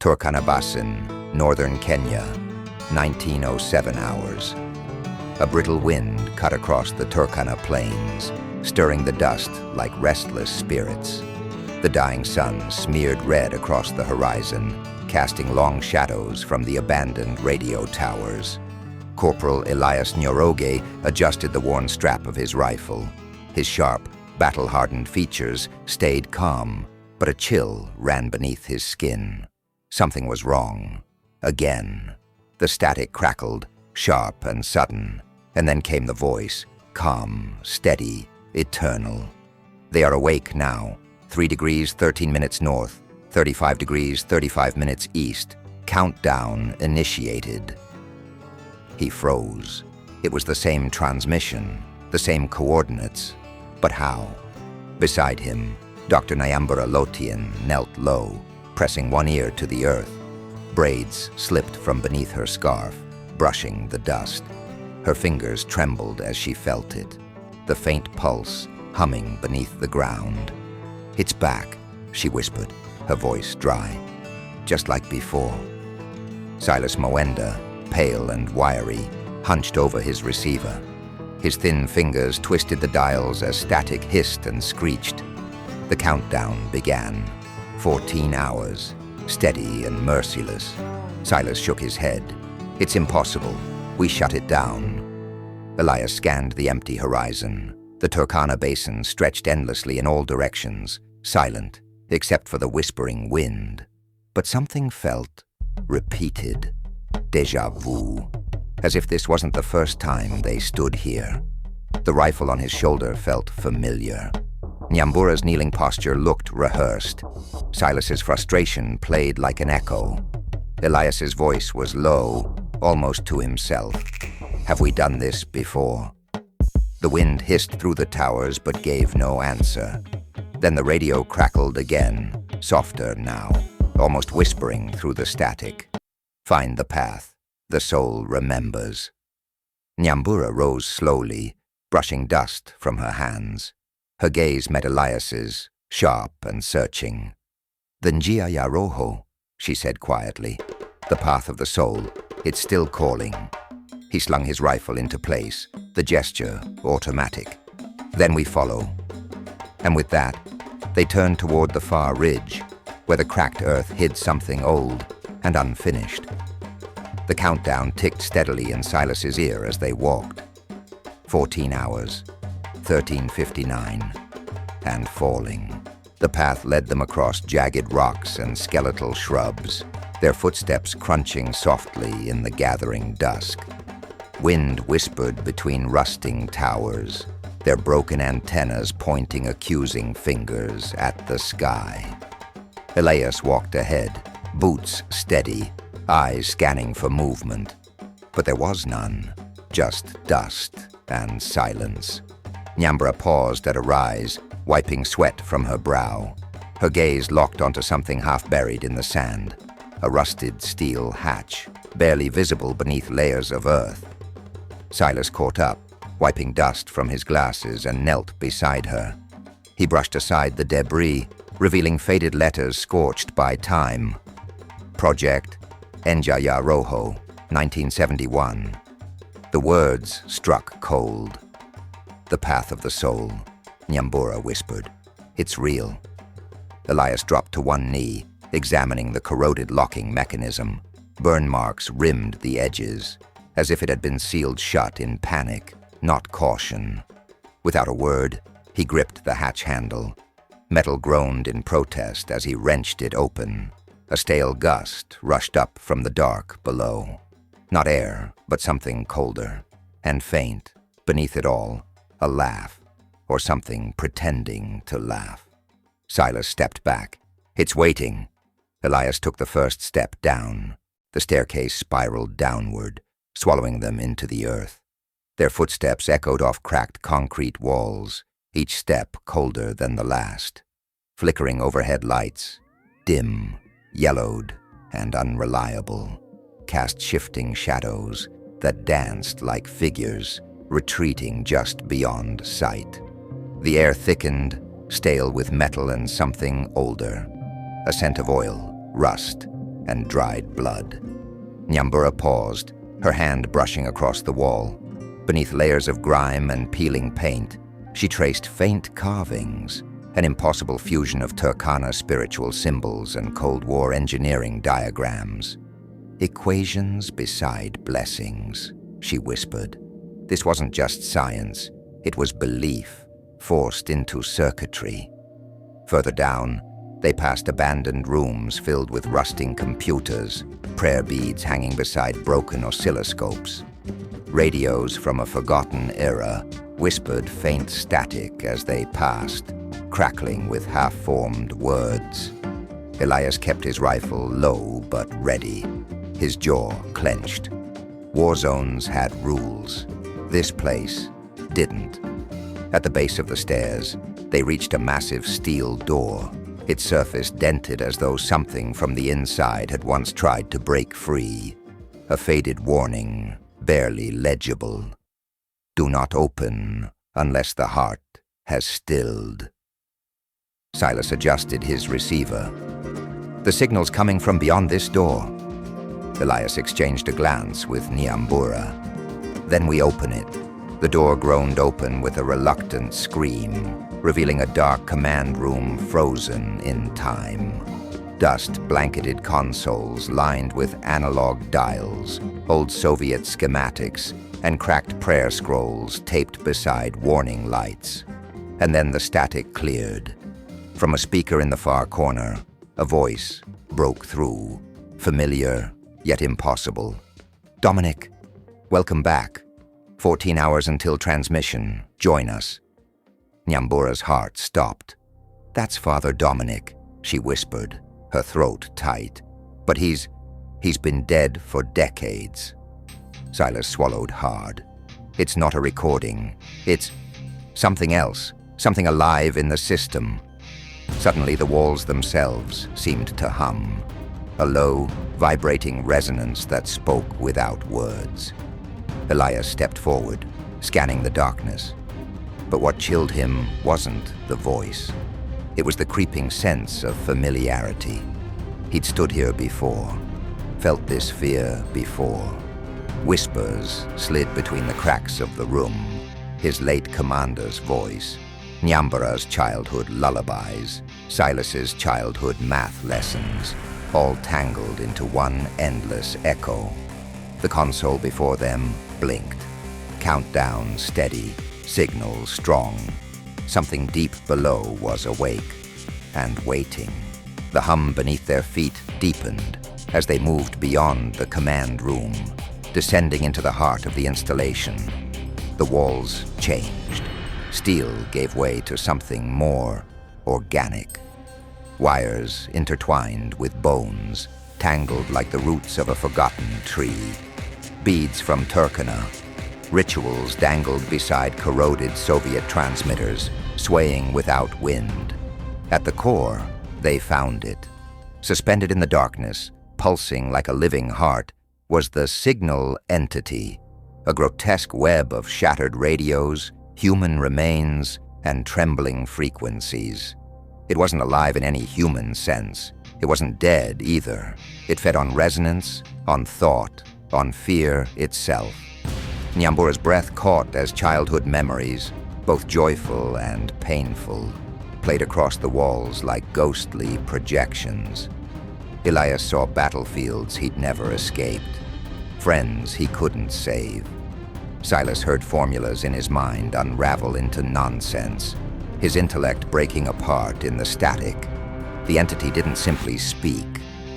Turkana Basin, northern Kenya, 1907 hours. A brittle wind cut across the Turkana plains, stirring the dust like restless spirits. The dying sun smeared red across the horizon, casting long shadows from the abandoned radio towers. Corporal Elias Nyambura adjusted the worn strap of his rifle. His sharp, battle-hardened features stayed calm, but a chill ran beneath his skin. Something was wrong. Again. The static crackled, sharp and sudden, and then came the voice, calm, steady, eternal. They are awake now. 3 degrees, 13 minutes north, 35 degrees, 35 minutes east. Countdown initiated. He froze. It was the same transmission, the same coordinates. But how? Beside him, Dr. Nyambura knelt low, pressing one ear to the earth. Braids slipped from beneath her scarf, brushing the dust. Her fingers trembled as she felt it, the faint pulse humming beneath the ground. "It's back," she whispered, her voice dry, just like before. Silas Moenda, pale and wiry, hunched over his receiver. His thin fingers twisted the dials as static hissed and screeched. The countdown began. 14 hours, steady and merciless. Silas shook his head. "It's impossible. We shut it down." Elias scanned the empty horizon. The Turkana Basin stretched endlessly in all directions, silent, except for the whispering wind. But something felt repeated. Déjà vu. As if this wasn't the first time they stood here. The rifle on his shoulder felt familiar. Nyambura's kneeling posture looked rehearsed. Silas's frustration played like an echo. Elias's voice was low, almost to himself. "Have we done this before?" The wind hissed through the towers but gave no answer. Then the radio crackled again, softer now, almost whispering through the static. "Find the path. The soul remembers." Nyambura rose slowly, brushing dust from her hands. Her gaze met Elias's, sharp and searching. "The Njia ya Roho," she said quietly. "The path of the soul. It's still calling." He slung his rifle into place, the gesture automatic. "Then we follow." And with that, they turned toward the far ridge, where the cracked earth hid something old and unfinished. The countdown ticked steadily in Silas's ear as they walked. 14 hours, 13:59, and falling. The path led them across jagged rocks and skeletal shrubs, their footsteps crunching softly in the gathering dusk. Wind whispered between rusting towers, their broken antennas pointing accusing fingers at the sky. Elias walked ahead, boots steady, eyes scanning for movement. But there was none, just dust and silence. Nyambura paused at a rise, wiping sweat from her brow. Her gaze locked onto something half buried in the sand, a rusted steel hatch, barely visible beneath layers of earth. Silas caught up, wiping dust from his glasses, and knelt beside her. He brushed aside the debris, revealing faded letters scorched by time. Project Njia ya Roho, 1971. The words struck cold. "The path of the soul," Nyambura whispered. "It's real." Elias dropped to one knee, examining the corroded locking mechanism. Burn marks rimmed the edges, as if it had been sealed shut in panic, not caution. Without a word, he gripped the hatch handle. Metal groaned in protest as he wrenched it open. A stale gust rushed up from the dark below. Not air, but something colder. And faint, beneath it all, a laugh, or something pretending to laugh. Silas stepped back. "It's waiting." Elias took the first step down. The staircase spiraled downward, swallowing them into the earth. Their footsteps echoed off cracked concrete walls, each step colder than the last. Flickering overhead lights, dim, yellowed, and unreliable, cast shifting shadows that danced like figures, retreating just beyond sight. The air thickened, stale with metal and something older. A scent of oil, rust, and dried blood. Nyambura paused, her hand brushing across the wall. Beneath layers of grime and peeling paint, she traced faint carvings, an impossible fusion of Turkana spiritual symbols and Cold War engineering diagrams. "Equations beside blessings," she whispered. This wasn't just science, it was belief, forced into circuitry. Further down, they passed abandoned rooms filled with rusting computers, prayer beads hanging beside broken oscilloscopes. Radios from a forgotten era whispered faint static as they passed, crackling with half-formed words. Elias kept his rifle low but ready, his jaw clenched. War zones had rules. This place didn't. At the base of the stairs, they reached a massive steel door, its surface dented as though something from the inside had once tried to break free. A faded warning, barely legible. "Do not open unless the heart has stilled." Silas adjusted his receiver. "The signal's coming from beyond this door." Elias exchanged a glance with Nyambura. "Then we open it." The door groaned open with a reluctant scream, revealing a dark command room frozen in time. Dust-blanketed consoles lined with analog dials, old Soviet schematics, and cracked prayer scrolls taped beside warning lights. And then the static cleared. From a speaker in the far corner, a voice broke through, familiar yet impossible. "Dominic, welcome back. 14 hours until transmission. Join us." Nyambura's heart stopped. "That's Father Dominic," she whispered, her throat tight. "But he's been dead for decades." Silas swallowed hard. "It's not a recording. It's something else, something alive in the system." Suddenly the walls themselves seemed to hum, a low, vibrating resonance that spoke without words. Elias stepped forward, scanning the darkness. But what chilled him wasn't the voice. It was the creeping sense of familiarity. He'd stood here before, felt this fear before. Whispers slid between the cracks of the room, his late commander's voice, Nyambura's childhood lullabies, Silas's childhood math lessons, all tangled into one endless echo. The console before them blinked. Countdown steady, signal strong. Something deep below was awake and waiting. The hum beneath their feet deepened as they moved beyond the command room, descending into the heart of the installation. The walls changed. Steel gave way to something more organic. Wires intertwined with bones, tangled like the roots of a forgotten tree. Beads from Turkana. Rituals dangled beside corroded Soviet transmitters, swaying without wind. At the core, they found it. Suspended in the darkness, pulsing like a living heart, was the signal entity, a grotesque web of shattered radios, human remains, and trembling frequencies. It wasn't alive in any human sense. It wasn't dead either. It fed on resonance, on thought, on fear itself. Nyambura's breath caught as childhood memories, both joyful and painful, played across the walls like ghostly projections. Elias saw battlefields he'd never escaped, friends he couldn't save. Silas heard formulas in his mind unravel into nonsense, his intellect breaking apart in the static. The entity didn't simply speak.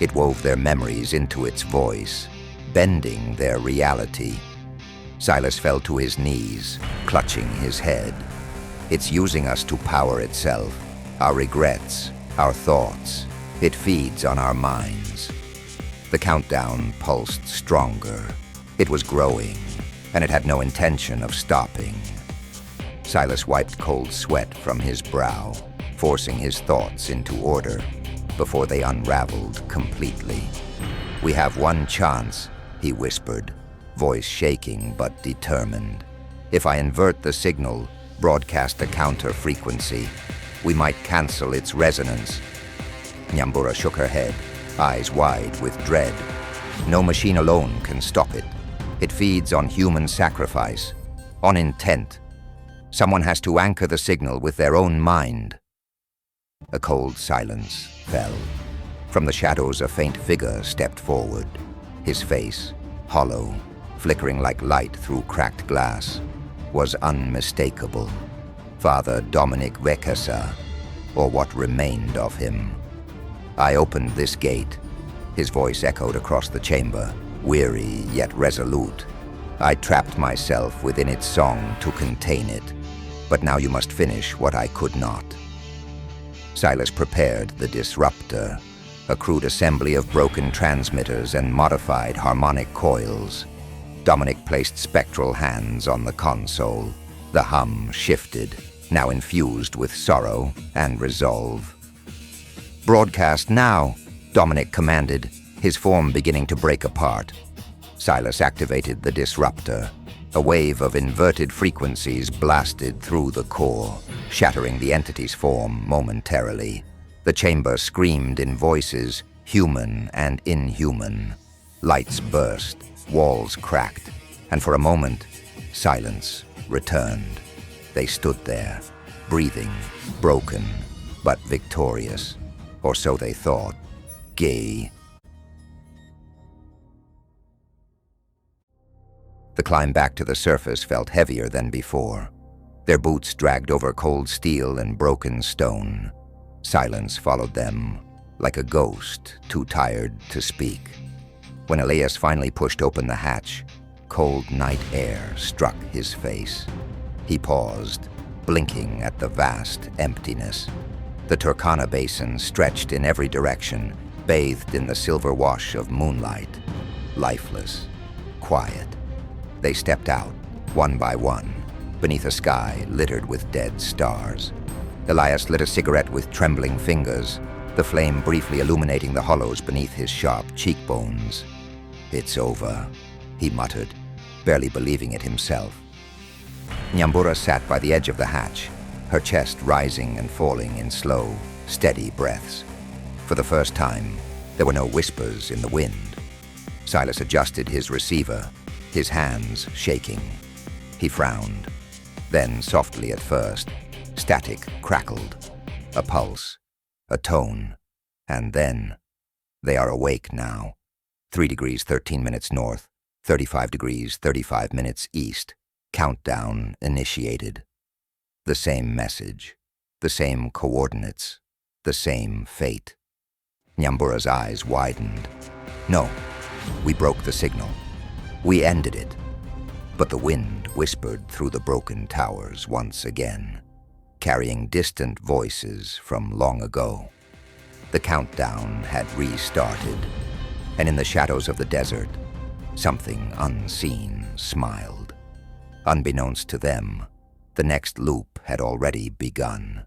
It wove their memories into its voice, bending their reality. Silas fell to his knees, clutching his head. It's using us to power itself, our regrets, our thoughts. It feeds on our minds. The countdown pulsed stronger. It was growing, and it had no intention of stopping. Silas wiped cold sweat from his brow, forcing his thoughts into order before they unraveled completely. "We have one chance," he whispered, voice shaking but determined. "If I invert the signal, broadcast a counter frequency, we might cancel its resonance." Nyambura shook her head. eyes wide with dread. No machine alone can stop it. It feeds on human sacrifice, on intent. Someone has to anchor the signal with their own mind. A cold silence fell. From the shadows, a faint figure stepped forward. His face, hollow, flickering like light through cracked glass, was unmistakable. Father Dominic Vekasa, or what remained of him. I opened this gate. His voice echoed across the chamber, weary yet resolute. I trapped myself within its song to contain it, but now you must finish what I could not. Silas prepared the disruptor, a crude assembly of broken transmitters and modified harmonic coils. Dominic placed spectral hands on the console. The hum shifted, now infused with sorrow and resolve. "Broadcast now," Dominic commanded, his form beginning to break apart. Silas activated the disruptor. A wave of inverted frequencies blasted through the core, shattering the entity's form momentarily. The chamber screamed in voices, human and inhuman. Lights burst, walls cracked, and for a moment, silence returned. They stood there, breathing, broken, but victorious. Or so they thought. Gay. The climb back to the surface felt heavier than before. Their boots dragged over cold steel and broken stone. Silence followed them, like a ghost too tired to speak. When Elias finally pushed open the hatch, cold night air struck his face. He paused, blinking at the vast emptiness. The Turkana Basin stretched in every direction, bathed in the silver wash of moonlight. Lifeless, quiet. They stepped out, one by one, beneath a sky littered with dead stars. Elias lit a cigarette with trembling fingers, the flame briefly illuminating the hollows beneath his sharp cheekbones. "It's over," he muttered, barely believing it himself. Nyambura sat by the edge of the hatch, her chest rising and falling in slow, steady breaths. For the first time, there were no whispers in the wind. Silas adjusted his receiver, his hands shaking. He frowned. Then, softly at first, static crackled. A pulse, a tone, and then, they are awake now. 3 degrees 13 minutes north, 35 degrees 35 minutes east. Countdown initiated. The same message, the same coordinates, the same fate. Nyambura's eyes widened. "No, we broke the signal. We ended it." But the wind whispered through the broken towers once again, carrying distant voices from long ago. The countdown had restarted, and in the shadows of the desert, something unseen smiled. Unbeknownst to them, the next loop had already begun.